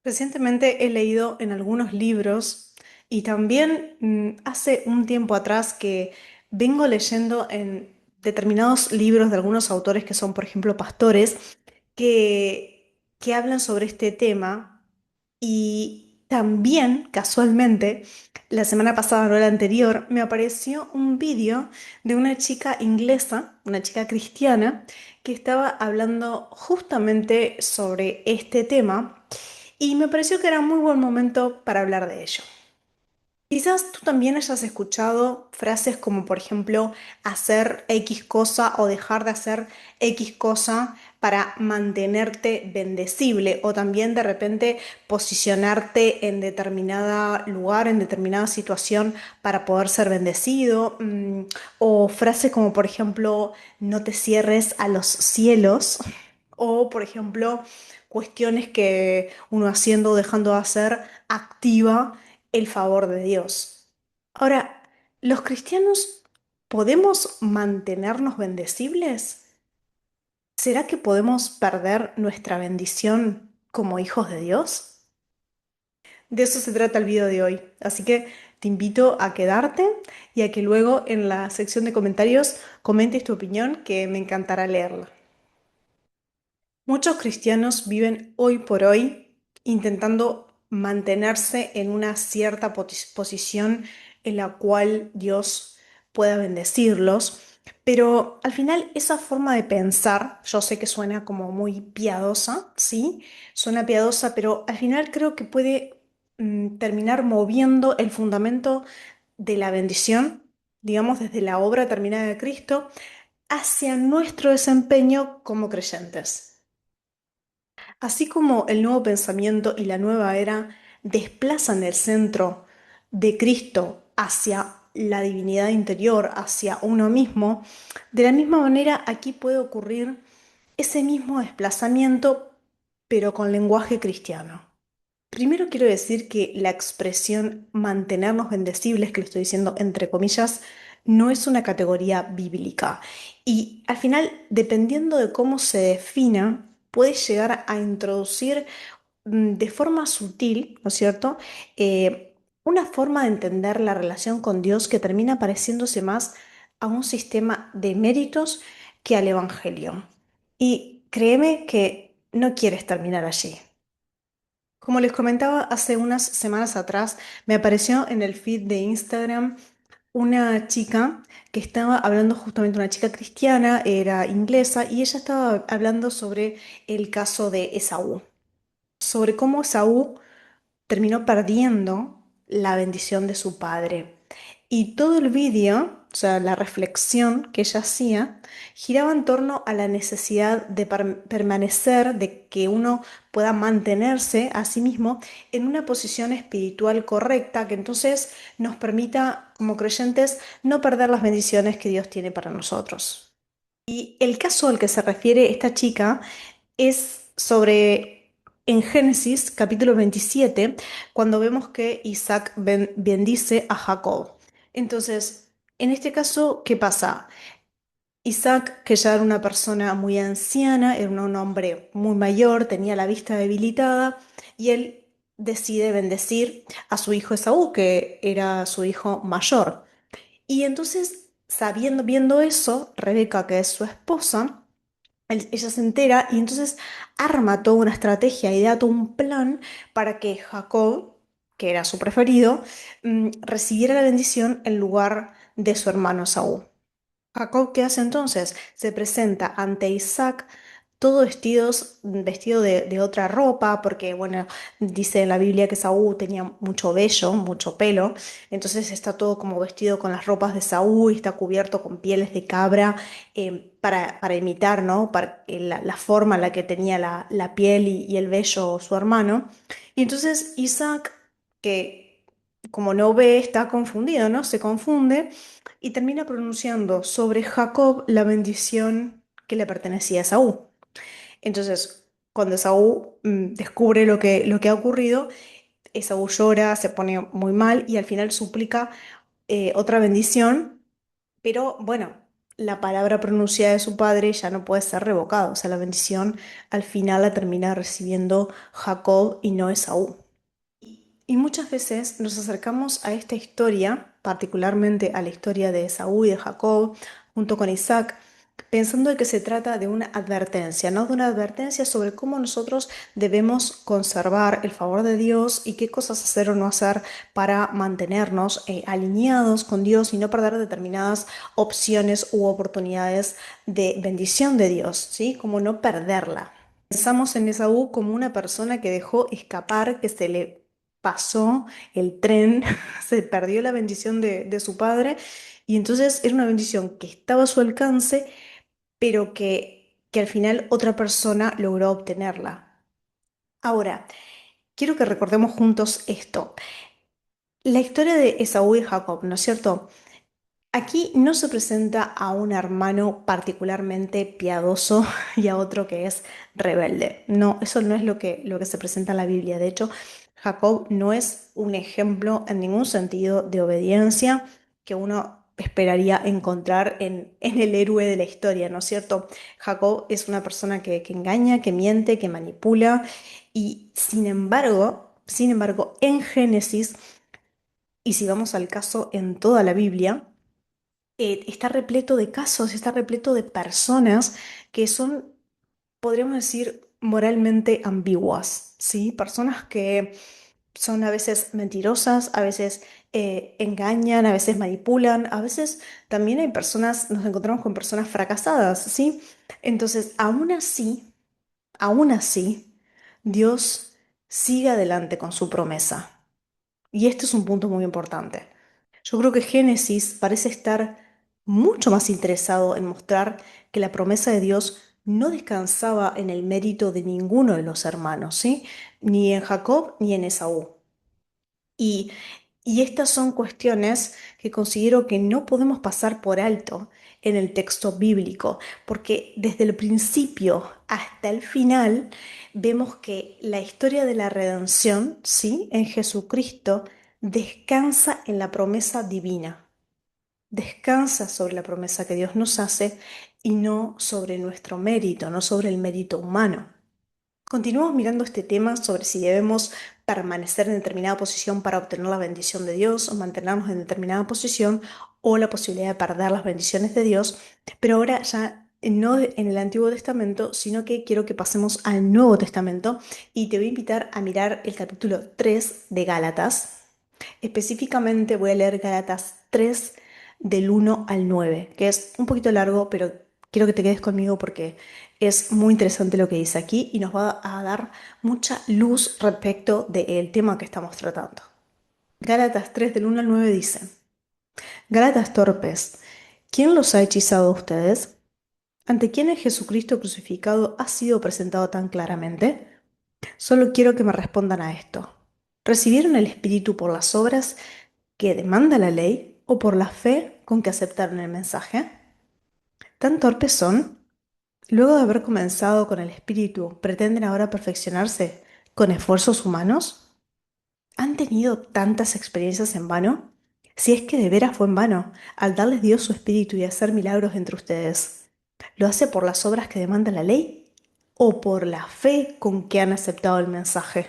Recientemente he leído en algunos libros y también hace un tiempo atrás que vengo leyendo en determinados libros de algunos autores que son, por ejemplo, pastores, que hablan sobre este tema y también, casualmente, la semana pasada, no la anterior, me apareció un vídeo de una chica inglesa, una chica cristiana, que estaba hablando justamente sobre este tema y me pareció que era un muy buen momento para hablar de ello. Quizás tú también hayas escuchado frases como, por ejemplo, hacer X cosa o dejar de hacer X cosa para mantenerte bendecible o también de repente posicionarte en determinado lugar, en determinada situación para poder ser bendecido. O frases como, por ejemplo, no te cierres a los cielos. O, por ejemplo, cuestiones que uno haciendo o dejando de hacer activa el favor de Dios. Ahora, ¿los cristianos podemos mantenernos bendecibles? ¿Será que podemos perder nuestra bendición como hijos de Dios? De eso se trata el video de hoy. Así que te invito a quedarte y a que luego en la sección de comentarios comentes tu opinión, que me encantará leerla. Muchos cristianos viven hoy por hoy intentando mantenerse en una cierta posición en la cual Dios pueda bendecirlos, pero al final esa forma de pensar, yo sé que suena como muy piadosa, ¿sí? Suena piadosa, pero al final creo que puede terminar moviendo el fundamento de la bendición, digamos, desde la obra terminada de Cristo, hacia nuestro desempeño como creyentes. Así como el nuevo pensamiento y la nueva era desplazan el centro de Cristo hacia la divinidad interior, hacia uno mismo, de la misma manera aquí puede ocurrir ese mismo desplazamiento, pero con lenguaje cristiano. Primero quiero decir que la expresión mantenernos bendecibles, que lo estoy diciendo entre comillas, no es una categoría bíblica. Y al final, dependiendo de cómo se defina, puede llegar a introducir de forma sutil, ¿no es cierto? Una forma de entender la relación con Dios que termina pareciéndose más a un sistema de méritos que al Evangelio. Y créeme que no quieres terminar allí. Como les comentaba hace unas semanas atrás, me apareció en el feed de Instagram una chica que estaba hablando, justamente una chica cristiana, era inglesa, y ella estaba hablando sobre el caso de Esaú, sobre cómo Esaú terminó perdiendo la bendición de su padre. Y todo el vídeo, o sea, la reflexión que ella hacía, giraba en torno a la necesidad de permanecer, de que uno pueda mantenerse a sí mismo en una posición espiritual correcta, que entonces nos permita, como creyentes, no perder las bendiciones que Dios tiene para nosotros. Y el caso al que se refiere esta chica es sobre, en Génesis capítulo 27, cuando vemos que Isaac bendice a Jacob. Entonces, en este caso, ¿qué pasa? Isaac, que ya era una persona muy anciana, era un hombre muy mayor, tenía la vista debilitada, y él decide bendecir a su hijo Esaú, que era su hijo mayor. Y entonces, viendo eso, Rebeca, que es su esposa, ella se entera y entonces arma toda una estrategia y da todo un plan para que Jacob, que era su preferido, recibiera la bendición en lugar de su hermano Saúl. Jacob, ¿qué hace entonces? Se presenta ante Isaac todo vestido de otra ropa, porque, bueno, dice en la Biblia que Saúl tenía mucho vello, mucho pelo, entonces está todo como vestido con las ropas de Saúl y está cubierto con pieles de cabra, para imitar, ¿no? Para, la forma en la que tenía la piel y el vello su hermano. Y entonces Isaac, que como no ve, está confundido, ¿no? Se confunde y termina pronunciando sobre Jacob la bendición que le pertenecía a Esaú. Entonces, cuando Esaú descubre lo que ha ocurrido, Esaú llora, se pone muy mal y al final suplica otra bendición, pero bueno. la palabra pronunciada de su padre ya no puede ser revocada. O sea, la bendición al final la termina recibiendo Jacob y no Esaú. Y muchas veces nos acercamos a esta historia, particularmente a la historia de Esaú y de Jacob, junto con Isaac, pensando de que se trata de una advertencia, ¿no? De una advertencia sobre cómo nosotros debemos conservar el favor de Dios y qué cosas hacer o no hacer para mantenernos alineados con Dios y no perder determinadas opciones u oportunidades de bendición de Dios, ¿sí? Como no perderla. Pensamos en Esaú como una persona que dejó escapar, que se le pasó el tren, se perdió la bendición de su padre y entonces era una bendición que estaba a su alcance, pero que al final otra persona logró obtenerla. Ahora, quiero que recordemos juntos esto. La historia de Esaú y Jacob, ¿no es cierto? Aquí no se presenta a un hermano particularmente piadoso y a otro que es rebelde. No, eso no es lo que se presenta en la Biblia. De hecho, Jacob no es un ejemplo en ningún sentido de obediencia que uno esperaría encontrar en el héroe de la historia, ¿no es cierto? Jacob es una persona que engaña, que miente, que manipula y sin embargo, en Génesis, y si vamos al caso en toda la Biblia, está repleto de casos, está repleto de personas que son, podríamos decir, moralmente ambiguas, ¿sí? Personas que son a veces mentirosas, a veces engañan, a veces manipulan, a veces también hay personas, nos encontramos con personas fracasadas, ¿sí? Entonces, aún así, Dios sigue adelante con su promesa. Y este es un punto muy importante. Yo creo que Génesis parece estar mucho más interesado en mostrar que la promesa de Dios no descansaba en el mérito de ninguno de los hermanos, ¿sí? Ni en Jacob ni en Esaú. Y, y estas son cuestiones que considero que no podemos pasar por alto en el texto bíblico, porque desde el principio hasta el final vemos que la historia de la redención, ¿sí? En Jesucristo descansa en la promesa divina, descansa sobre la promesa que Dios nos hace y no sobre nuestro mérito, no sobre el mérito humano. Continuamos mirando este tema sobre si debemos permanecer en determinada posición para obtener la bendición de Dios o mantenernos en determinada posición o la posibilidad de perder las bendiciones de Dios, pero ahora ya no en el Antiguo Testamento, sino que quiero que pasemos al Nuevo Testamento y te voy a invitar a mirar el capítulo 3 de Gálatas. Específicamente voy a leer Gálatas 3 del 1 al 9, que es un poquito largo, pero quiero que te quedes conmigo porque es muy interesante lo que dice aquí y nos va a dar mucha luz respecto del tema que estamos tratando. Gálatas 3 del 1 al 9 dice, Gálatas torpes, ¿quién los ha hechizado a ustedes? ¿Ante quién el Jesucristo crucificado ha sido presentado tan claramente? Solo quiero que me respondan a esto. ¿Recibieron el Espíritu por las obras que demanda la ley o por la fe con que aceptaron el mensaje? ¿Tan torpes son? Luego de haber comenzado con el espíritu, ¿pretenden ahora perfeccionarse con esfuerzos humanos? ¿Han tenido tantas experiencias en vano? Si es que de veras fue en vano, al darles Dios su espíritu y hacer milagros entre ustedes, ¿lo hace por las obras que demanda la ley o por la fe con que han aceptado el mensaje?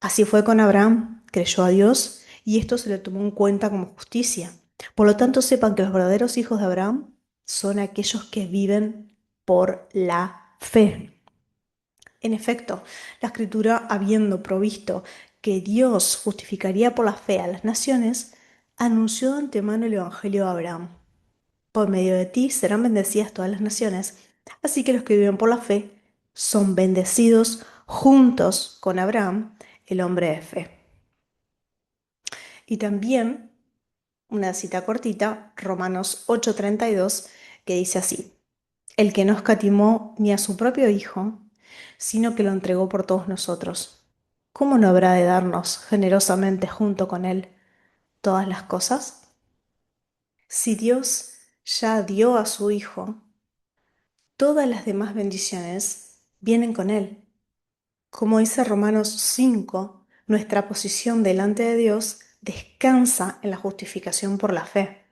Así fue con Abraham, creyó a Dios y esto se le tomó en cuenta como justicia. Por lo tanto, sepan que los verdaderos hijos de Abraham son aquellos que viven por la fe. En efecto, la Escritura, habiendo provisto que Dios justificaría por la fe a las naciones, anunció de antemano el Evangelio a Abraham. Por medio de ti serán bendecidas todas las naciones, así que los que viven por la fe son bendecidos juntos con Abraham, el hombre de fe. Y también una cita cortita, Romanos 8:32, que dice así, el que no escatimó ni a su propio Hijo, sino que lo entregó por todos nosotros, ¿cómo no habrá de darnos generosamente junto con Él todas las cosas? Si Dios ya dio a su Hijo, todas las demás bendiciones vienen con Él. Como dice Romanos 5, nuestra posición delante de Dios descansa en la justificación por la fe.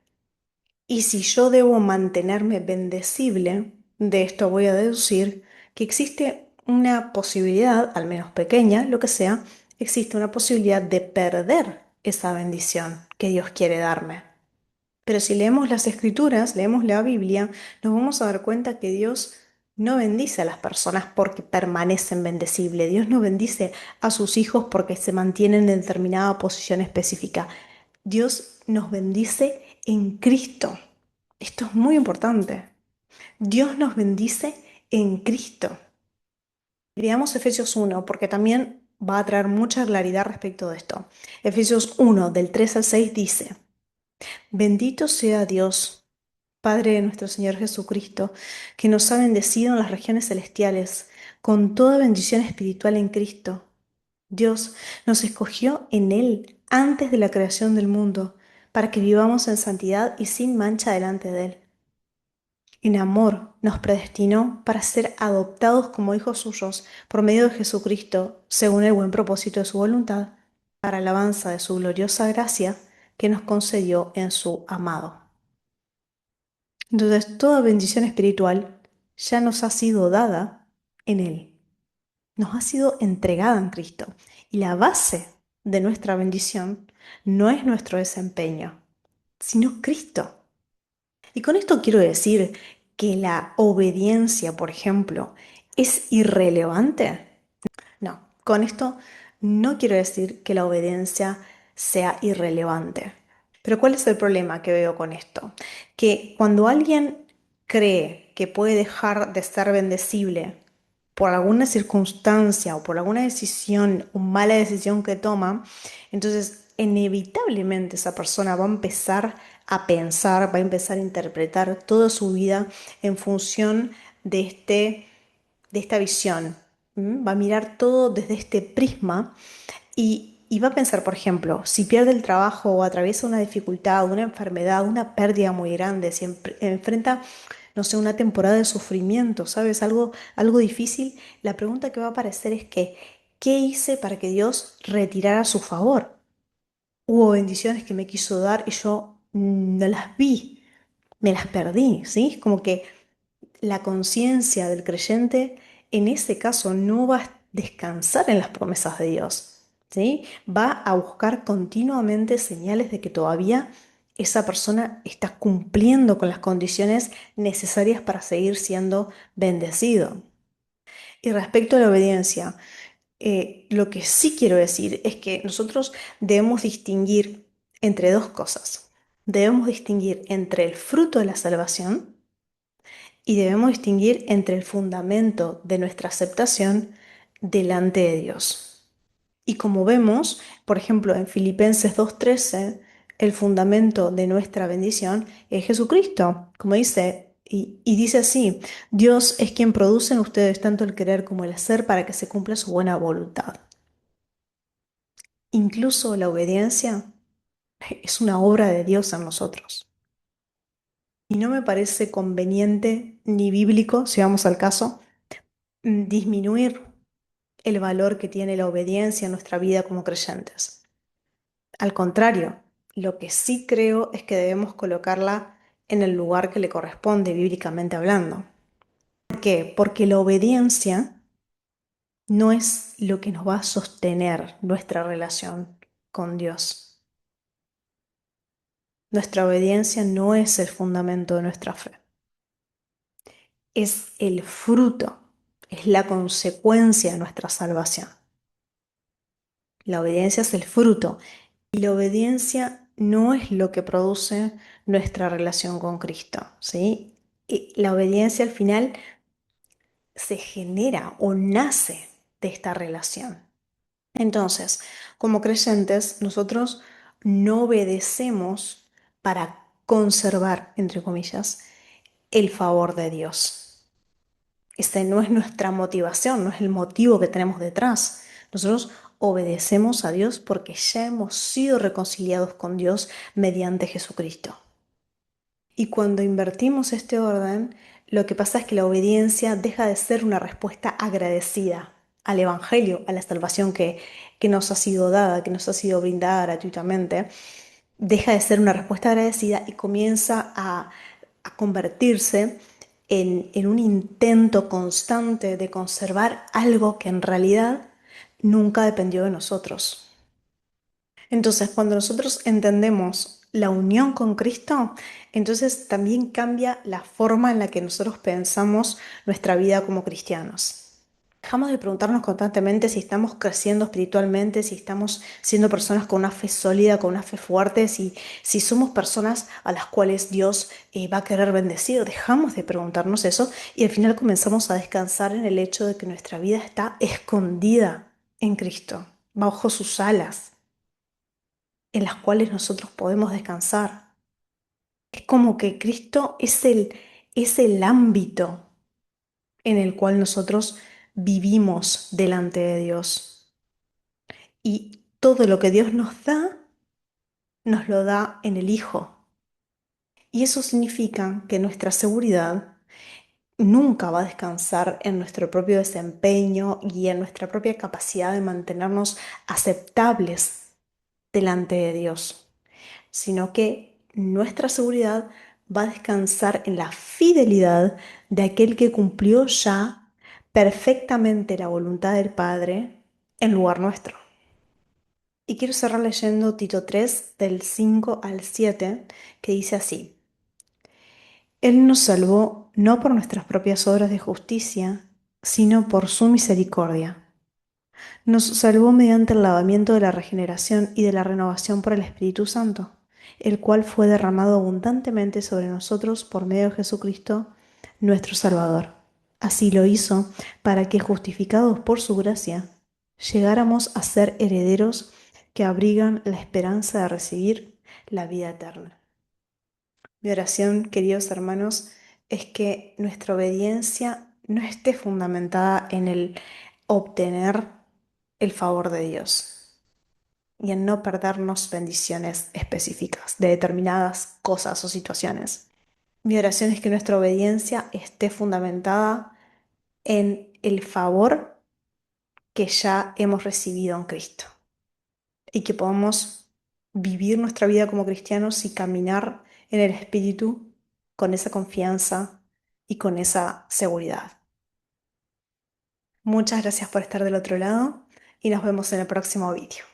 Y si yo debo mantenerme bendecible, de esto voy a deducir que existe una posibilidad, al menos pequeña, lo que sea, existe una posibilidad de perder esa bendición que Dios quiere darme. Pero si leemos las escrituras, leemos la Biblia, nos vamos a dar cuenta que Dios no bendice a las personas porque permanecen bendecibles. Dios no bendice a sus hijos porque se mantienen en determinada posición específica. Dios nos bendice en Cristo. Esto es muy importante. Dios nos bendice en Cristo. Leamos Efesios 1 porque también va a traer mucha claridad respecto de esto. Efesios 1 del 3 al 6 dice, bendito sea Dios, Padre de nuestro Señor Jesucristo, que nos ha bendecido en las regiones celestiales con toda bendición espiritual en Cristo. Dios nos escogió en Él antes de la creación del mundo, para que vivamos en santidad y sin mancha delante de Él. En amor nos predestinó para ser adoptados como hijos suyos por medio de Jesucristo, según el buen propósito de su voluntad, para alabanza de su gloriosa gracia que nos concedió en su amado. Entonces, toda bendición espiritual ya nos ha sido dada en Él, nos ha sido entregada en Cristo. Y la base de nuestra bendición no es nuestro desempeño, sino Cristo. Y con esto quiero decir que la obediencia, por ejemplo, es irrelevante. No, con esto no quiero decir que la obediencia sea irrelevante. Pero ¿cuál es el problema que veo con esto? Que cuando alguien cree que puede dejar de ser bendecible por alguna circunstancia o por alguna decisión o mala decisión que toma, entonces inevitablemente esa persona va a empezar a pensar, va a empezar a interpretar toda su vida en función de de esta visión. Va a mirar todo desde este prisma y va a pensar, por ejemplo, si pierde el trabajo o atraviesa una dificultad, una enfermedad, una pérdida muy grande, si enfrenta, no sé, una temporada de sufrimiento, ¿sabes? Algo difícil, la pregunta que va a aparecer es que, ¿qué hice para que Dios retirara su favor? Hubo bendiciones que me quiso dar y yo no las vi, me las perdí, ¿sí? Es como que la conciencia del creyente en ese caso no va a descansar en las promesas de Dios, ¿sí? Va a buscar continuamente señales de que todavía esa persona está cumpliendo con las condiciones necesarias para seguir siendo bendecido. Y respecto a la obediencia, lo que sí quiero decir es que nosotros debemos distinguir entre dos cosas. Debemos distinguir entre el fruto de la salvación y debemos distinguir entre el fundamento de nuestra aceptación delante de Dios. Y como vemos, por ejemplo, en Filipenses 2:13, el fundamento de nuestra bendición es Jesucristo, como dice, y dice así, Dios es quien produce en ustedes tanto el querer como el hacer para que se cumpla su buena voluntad. Incluso la obediencia es una obra de Dios en nosotros. Y no me parece conveniente ni bíblico, si vamos al caso, disminuir el valor que tiene la obediencia en nuestra vida como creyentes. Al contrario, lo que sí creo es que debemos colocarla en el lugar que le corresponde bíblicamente hablando. ¿Por qué? Porque la obediencia no es lo que nos va a sostener nuestra relación con Dios. Nuestra obediencia no es el fundamento de nuestra fe. Es el fruto, es la consecuencia de nuestra salvación. La obediencia es el fruto. Y la obediencia no es lo que produce nuestra relación con Cristo, ¿sí? Y la obediencia al final se genera o nace de esta relación. Entonces, como creyentes, nosotros no obedecemos para conservar, entre comillas, el favor de Dios. Esta no es nuestra motivación, no es el motivo que tenemos detrás. Nosotros obedecemos a Dios porque ya hemos sido reconciliados con Dios mediante Jesucristo. Y cuando invertimos este orden, lo que pasa es que la obediencia deja de ser una respuesta agradecida al Evangelio, a la salvación que nos ha sido dada, que nos ha sido brindada gratuitamente, deja de ser una respuesta agradecida y comienza a convertirse en un intento constante de conservar algo que en realidad nunca dependió de nosotros. Entonces, cuando nosotros entendemos la unión con Cristo, entonces también cambia la forma en la que nosotros pensamos nuestra vida como cristianos. Dejamos de preguntarnos constantemente si estamos creciendo espiritualmente, si estamos siendo personas con una fe sólida, con una fe fuerte, si somos personas a las cuales Dios va a querer bendecir. Dejamos de preguntarnos eso y al final comenzamos a descansar en el hecho de que nuestra vida está escondida en Cristo, bajo sus alas, en las cuales nosotros podemos descansar. Es como que Cristo es el ámbito en el cual nosotros vivimos delante de Dios. Y todo lo que Dios nos da, nos lo da en el Hijo. Y eso significa que nuestra seguridad nunca va a descansar en nuestro propio desempeño y en nuestra propia capacidad de mantenernos aceptables delante de Dios, sino que nuestra seguridad va a descansar en la fidelidad de aquel que cumplió ya perfectamente la voluntad del Padre en lugar nuestro. Y quiero cerrar leyendo Tito 3 del 5 al 7, que dice así: Él nos salvó no por nuestras propias obras de justicia, sino por su misericordia. Nos salvó mediante el lavamiento de la regeneración y de la renovación por el Espíritu Santo, el cual fue derramado abundantemente sobre nosotros por medio de Jesucristo, nuestro Salvador. Así lo hizo para que, justificados por su gracia, llegáramos a ser herederos que abrigan la esperanza de recibir la vida eterna. Mi oración, queridos hermanos, es que nuestra obediencia no esté fundamentada en el obtener el favor de Dios y en no perdernos bendiciones específicas de determinadas cosas o situaciones. Mi oración es que nuestra obediencia esté fundamentada en el favor que ya hemos recibido en Cristo y que podamos vivir nuestra vida como cristianos y caminar en el Espíritu con esa confianza y con esa seguridad. Muchas gracias por estar del otro lado y nos vemos en el próximo vídeo.